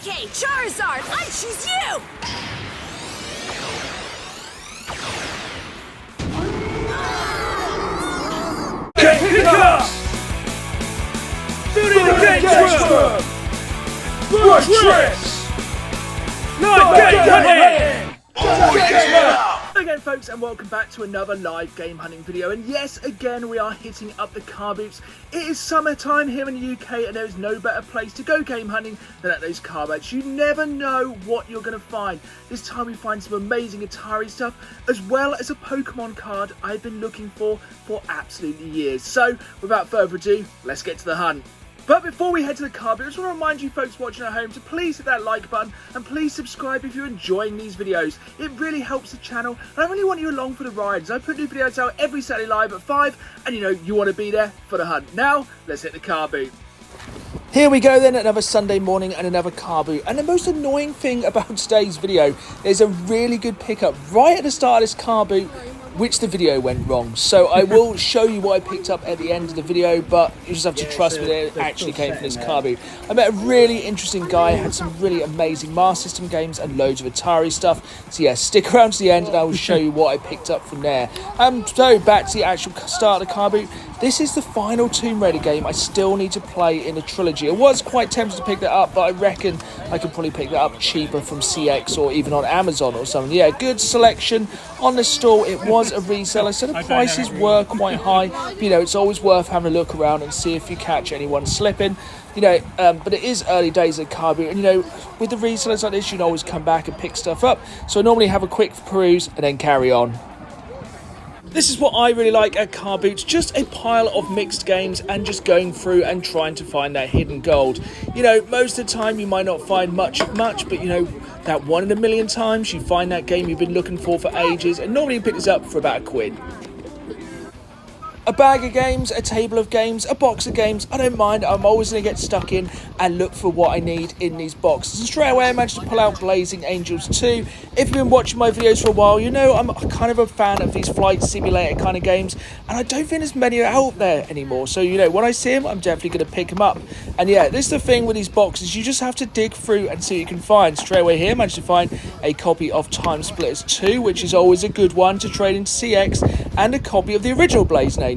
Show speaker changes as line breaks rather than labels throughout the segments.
Okay, Charizard, I choose you!
Pick up! Duty the Gangster! Rush Tricks! Live Game Hunting!
Again folks, and welcome back to another live game hunting video, and yes, again we are hitting up the Carboots. It is summertime here in the UK and there is no better place to go game hunting than at those Carboots. You never know what you're going to find. This time we find some amazing Atari stuff as well as a Pokemon card I've been looking for absolutely years. So without further ado, let's get to the hunt. But before we head to the Carboot, I just want to remind you folks watching at home to please hit that like button and please subscribe if you're enjoying these videos. It really helps the channel and I really want you along for the ride as I put new videos out every Saturday live at 5 and you know you want to be there for the hunt. Now, let's hit the Carboot. Here we go then, another Sunday morning and another Carboot. And the most annoying thing about today's video, there's a really good pickup right at the start of this Carboot, which the video went wrong. So I will show you what I picked up at the end of the video, but you just have to trust me that it actually came from this Carboot. I met a really interesting guy, had some really amazing Master System games and loads of Atari stuff. So yeah, stick around to the end and I will show you what I picked up from there. So back to the actual start of the Carboot. This is the final Tomb Raider game I still need to play in the trilogy. I was quite tempted to pick that up, but I reckon I could probably pick that up cheaper from CX or even on Amazon or something. Yeah, good selection on the stall. It was a reseller, so the prices were quite high. But, you know, it's always worth having a look around and see if you catch anyone slipping. You know, but it is early days at Carboot, and you know, with the resellers like this, you can always come back and pick stuff up. So I normally have a quick peruse and then carry on. This is what I really like at Carboot, just a pile of mixed games and just going through and trying to find that hidden gold. You know, most of the time you might not find much, but you know, that 1 in a million times you find that game you've been looking for ages, and normally you pick this up for about £1. A bag of games, a table of games, a box of games, I don't mind. I'm always going to get stuck in and look for what I need in these boxes. And straight away I managed to pull out Blazing Angels 2. If you've been watching my videos for a while, you know I'm kind of a fan of these flight simulator kind of games, and I don't think there's many out there anymore. So, you know, when I see them, I'm definitely going to pick them up. And yeah, this is the thing with these boxes, you just have to dig through and see what you can find. Straight away here, I managed to find a copy of Time Splitters 2, which is always a good one to trade into CX, and a copy of the original Blazing Angels.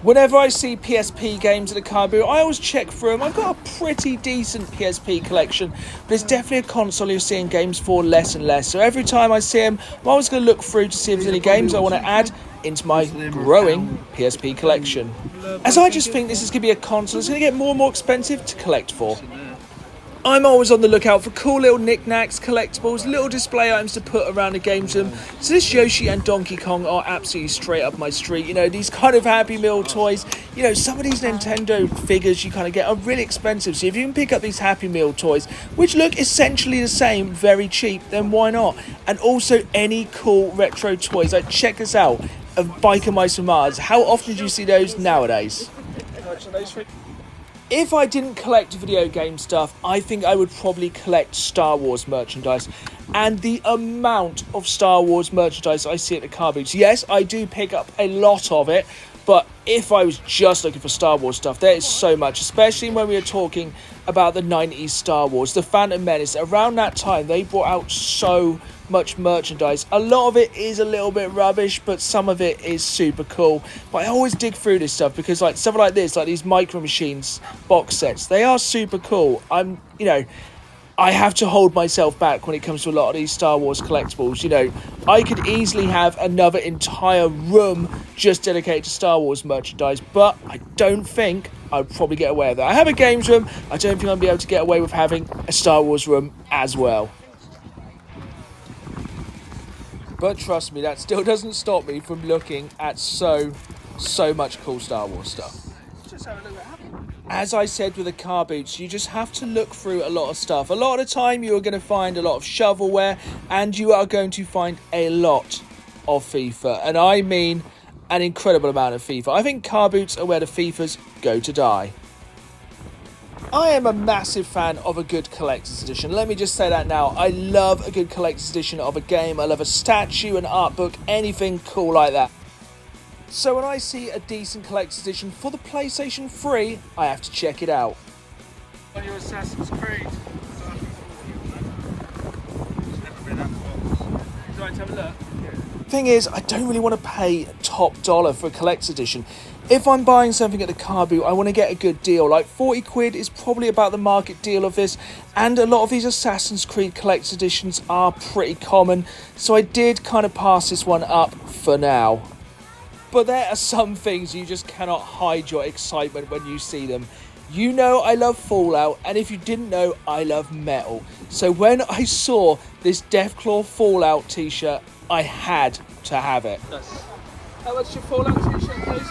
Whenever I see PSP games at the Carboot, I always check through them. I've got a pretty decent PSP collection, but it's definitely a console you're seeing games for less and less. So every time I see them, I'm always going to look through to see if there's any games I want to add into my growing PSP collection. As I just think this is going to be a console that's going to get more and more expensive to collect for. I'm always on the lookout for cool little knickknacks, collectibles, little display items to put around the games room. So this Yoshi and Donkey Kong are absolutely straight up my street. You know, these kind of Happy Meal toys, you know, some of these Nintendo figures you kind of get are really expensive. So if you can pick up these Happy Meal toys, which look essentially the same, very cheap, then why not? And also any cool retro toys. Like, check this out, of Biker Mice from Mars. How often do you see those nowadays? If I didn't collect video game stuff, I think I would probably collect Star Wars merchandise. And the amount of Star Wars merchandise I see at the Carboots, yes, I do pick up a lot of it, but if I was just looking for Star Wars stuff, there is so much, especially when we are talking about the 90s Star Wars, the Phantom Menace. Around that time, they brought out so much merchandise. A lot of it is a little bit rubbish, but some of it is super cool. But I always dig through this stuff because like stuff like this, like these Micro Machines box sets, they are super cool. You know, I have to hold myself back when it comes to a lot of these Star Wars collectibles. You know, I could easily have another entire room just dedicated to Star Wars merchandise, but I don't think I'd probably get away with that. I have a games room. I don't think I'll be able to get away with having a Star Wars room as well. But trust me, that still doesn't stop me from looking at so much cool Star Wars stuff. As I said with the Carboots, you just have to look through a lot of stuff. A lot of the time you are going to find a lot of shovelware, and you are going to find a lot of FIFA. And I mean an incredible amount of FIFA. I think Carboots are where the FIFAs go to die. I am a massive fan of a good collector's edition. Let me just say that now. I love a good collector's edition of a game. I love a statue, an art book, anything cool like that. So when I see a decent collector's edition for the PlayStation 3, I have to check it out.
On your Assassin's Creed.
like to have a look?
Thing is, I don't really want to pay top dollar for a collector's edition. If I'm buying something at the Carboot, I want to get a good deal. Like 40 quid is probably about the market deal of this, and a lot of these Assassin's Creed collector's editions are pretty common, so I did kind of pass this one up for now. But there are some things you just cannot hide your excitement when you see them. You know I love Fallout, and if you didn't know, I love metal. So when I saw this Deathclaw Fallout t-shirt, I had to have it.
How much your Fallout t-shirt, please?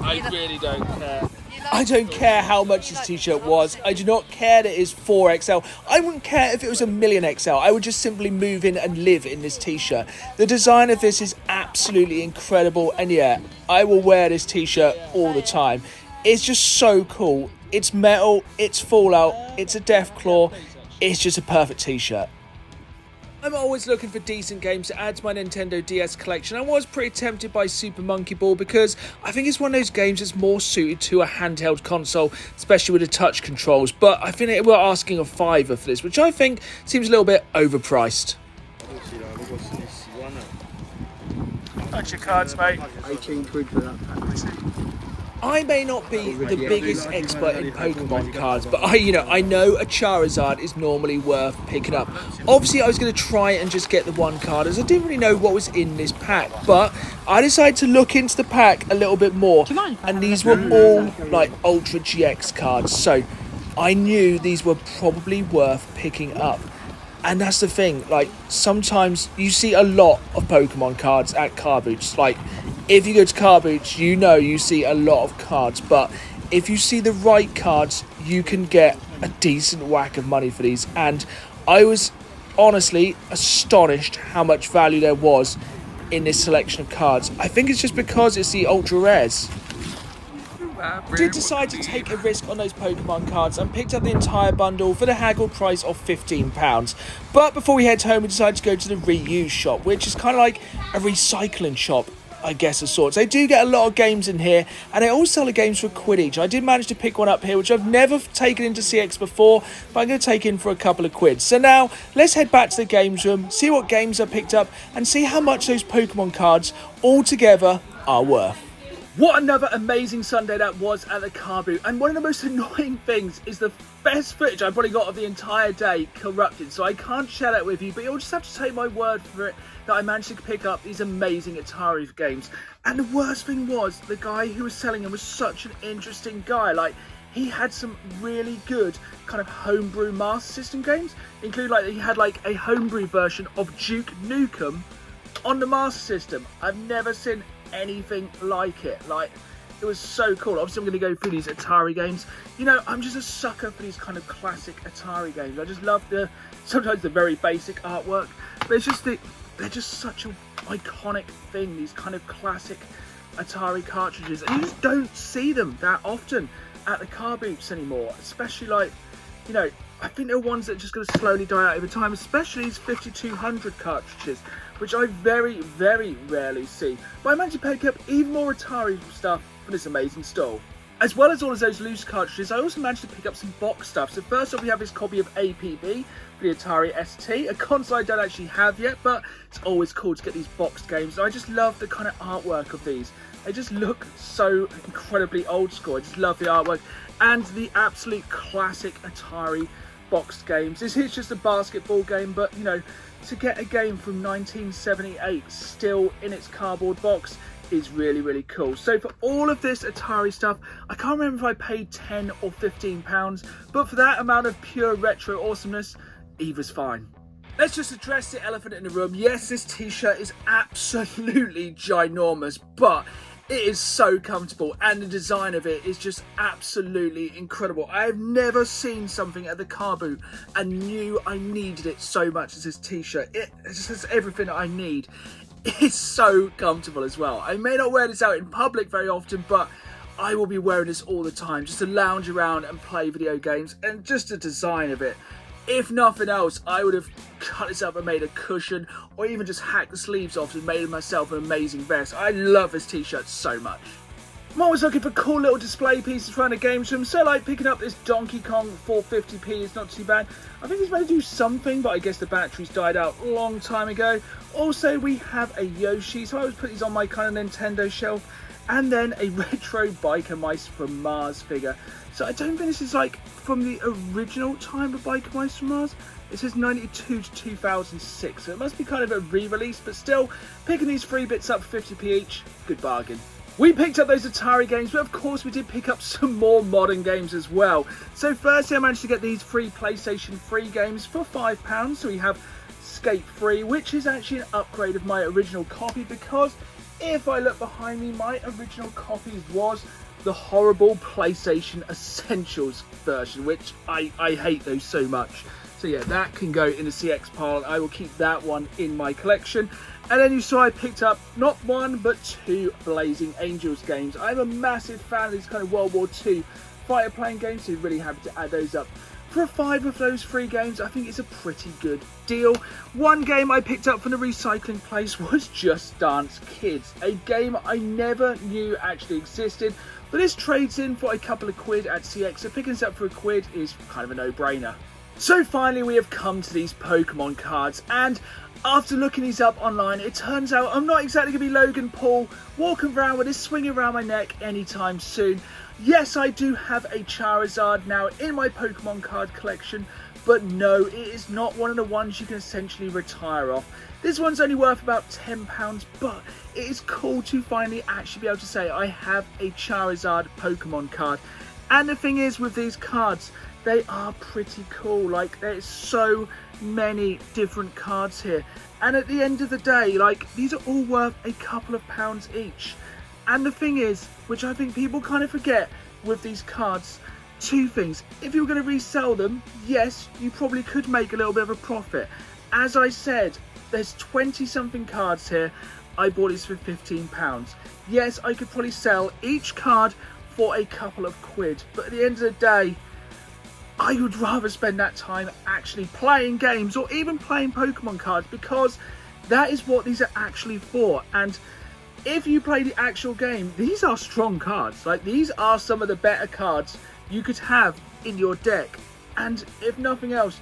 I really don't care.
I don't care how much this t-shirt was. I do not care that it is 4XL. I wouldn't care if it was a million XL. I would just simply move in and live in this t-shirt. The design of this is absolutely incredible, and yeah, I will wear this t-shirt all the time. It's just so cool. It's metal, it's Fallout, it's a Deathclaw. It's just a perfect t-shirt. I'm always looking for decent games to add to my Nintendo DS collection. I was pretty tempted by Super Monkey Ball because I think it's one of those games that's more suited to a handheld console, especially with the touch controls. But I think we're asking a £5 for this, which I think seems a little bit overpriced.
That's your cards, mate.
18 quid for that pack.
I may not be the biggest expert in Pokemon cards, but I know a Charizard is normally worth picking up. Obviously, I was going to try and just get the one card, as I didn't really know what was in this pack, but I decided to look into the pack a little bit more, and these were all like Ultra GX cards, so I knew these were probably worth picking up. And that's the thing, like, sometimes you see a lot of Pokemon cards at car boots. Like, if you go to car boots, you see a lot of cards. But if you see the right cards, you can get a decent whack of money for these. And I was honestly astonished how much value there was in this selection of cards. I think it's just because it's the ultra rares. Did decide to take a risk on those Pokemon cards and picked up the entire bundle for the haggled price of £15. But before we head home, we decided to go to the reuse shop, which is kind of like a recycling shop, I guess, of sorts. They do get a lot of games in here, and they all sell the games for £1 each. I did manage to pick one up here, which I've never taken into CX before, but I'm going to take in for a couple of quid. So now, let's head back to the games room, see what games I picked up, and see how much those Pokemon cards altogether are worth.
What another amazing Sunday that was at the Carboot, and one of the most annoying things is the best footage I've probably got of the entire day corrupted, so I can't share that with you, but you'll just have to take my word for it that I managed to pick up these amazing Atari games. And the worst thing was, the guy who was selling them was such an interesting guy. Like, he had some really good kind of homebrew Master System games, including like he had like a homebrew version of Duke Nukem on the Master System. I've never seen anything like it. Like, it was so cool. Obviously I'm going to go through these Atari games. You know, I'm just a sucker for these kind of classic Atari games. I just love sometimes the very basic artwork, but it's just they're just such an iconic thing, these kind of classic Atari cartridges, and you just don't see them that often at the car boots anymore, especially like, you know, I think they're ones that are just going to slowly die out over time, especially these 5200 cartridges, which I very, very rarely see. But I managed to pick up even more Atari stuff from this amazing stall. As well as all of those loose cartridges, I also managed to pick up some box stuff. So first off, we have this copy of APB for the Atari ST, a console I don't actually have yet, but it's always cool to get these boxed games. I just love the kind of artwork of these. They just look so incredibly old school. I just love the artwork and the absolute classic Atari boxed games. This is just a basketball game, but you know, to get a game from 1978 still in its cardboard box is really, really cool. So for all of this Atari stuff, I can't remember if I paid £10 or £15, but for that amount of pure retro awesomeness, either's fine. Let's just address the elephant in the room. Yes, this t-shirt is absolutely ginormous, but it is so comfortable, and the design of it is just absolutely incredible. I have never seen something at the car boot and knew I needed it so much as this t-shirt. It just has everything I need. It's so comfortable as well. I may not wear this out in public very often, but I will be wearing this all the time just to lounge around and play video games, and just the design of it. If nothing else, I would have cut this up and made a cushion, or even just hacked the sleeves off and made myself an amazing vest. I love this t-shirt so much. I'm always looking for cool little display pieces for a games room, so like picking up this Donkey Kong 450p is not too bad. I think it's meant to do something, but I guess the batteries died out a long time ago. Also, we have a Yoshi, so I always put these on my kind of Nintendo shelf. And then a retro Biker Mice from Mars figure. So I don't think this is like from the original time of Biker Mice from Mars. It says 92 to 2006, so it must be kind of a re-release, but still, picking these 3 bits up for 50p each, good bargain. We picked up those Atari games, but of course we did pick up some more modern games as well. So firstly, I managed to get these 3 PlayStation 3 games for £5. So we have Skate 3, which is actually an upgrade of my original copy, because if I look behind me, my original copy was the horrible PlayStation Essentials version, which I hate those so much. So yeah, that can go in the CX pile. I will keep that one in my collection. And then you saw I picked up not 1 but 2 Blazing Angels games. I'm a massive fan of these kind of World War II fighter plane games, so really happy to add those up. For 5 of those 3 games, I think it's a pretty good deal. One game I picked up from the recycling place was Just Dance Kids, a game I never knew actually existed, but this trades in for a couple of quid at CX, so picking this up for a quid is kind of a no-brainer. So finally we have come to these Pokemon cards, and after looking these up online, it turns out I'm not exactly going to be Logan Paul walking around with this swinging around my neck anytime soon. Yes, I do have a Charizard now in my Pokemon card collection, but no, it is not one of the ones you can essentially retire off. This one's only worth about £10, but it is cool to finally actually be able to say I have a Charizard Pokemon card. And the thing is with these cards, they are pretty cool. Like, there's so many different cards here, and at the end of the day, like, these are all worth a couple of pounds each. And the thing is, which I think people kind of forget with these cards, 2 things. If you were going to resell them, yes, you probably could make a little bit of a profit. As I said, there's 20 something cards here. I bought this for £15. Yes, I could probably sell each card for a couple of quid, but at the end of the day, I would rather spend that time actually playing games or even playing Pokemon cards, because that is what these are actually for. And if you play the actual game, these are strong cards. Like, these are some of the better cards you could have in your deck. And if nothing else,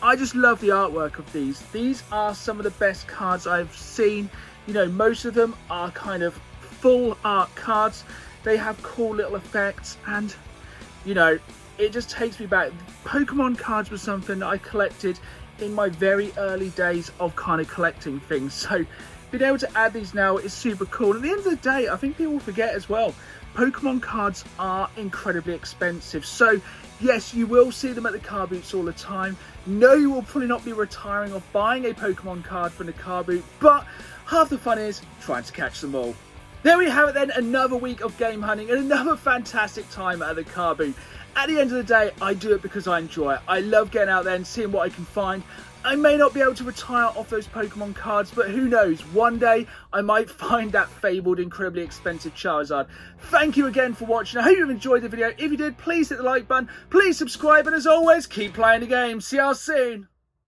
I just love the artwork of these. These are some of the best cards I've seen. You know, most of them are kind of full art cards. They have cool little effects, and you know, it just takes me back. Pokemon cards was something that I collected in my very early days of kind of collecting things. So being able to add these now is super cool. At the end of the day, I think people forget as well, Pokemon cards are incredibly expensive. So yes, you will see them at the car boots all the time. No, you will probably not be retiring off buying a Pokemon card from the car boot, but half the fun is trying to catch them all. There we have it then, another week of game hunting and another fantastic time at the car boot. At the end of the day, I do it because I enjoy it. I love getting out there and seeing what I can find. I may not be able to retire off those Pokemon cards, but who knows, one day I might find that fabled, incredibly expensive Charizard. Thank you again for watching. I hope you've enjoyed the video. If you did, please hit the like button, please subscribe, and as always, keep playing the game. See y'all soon.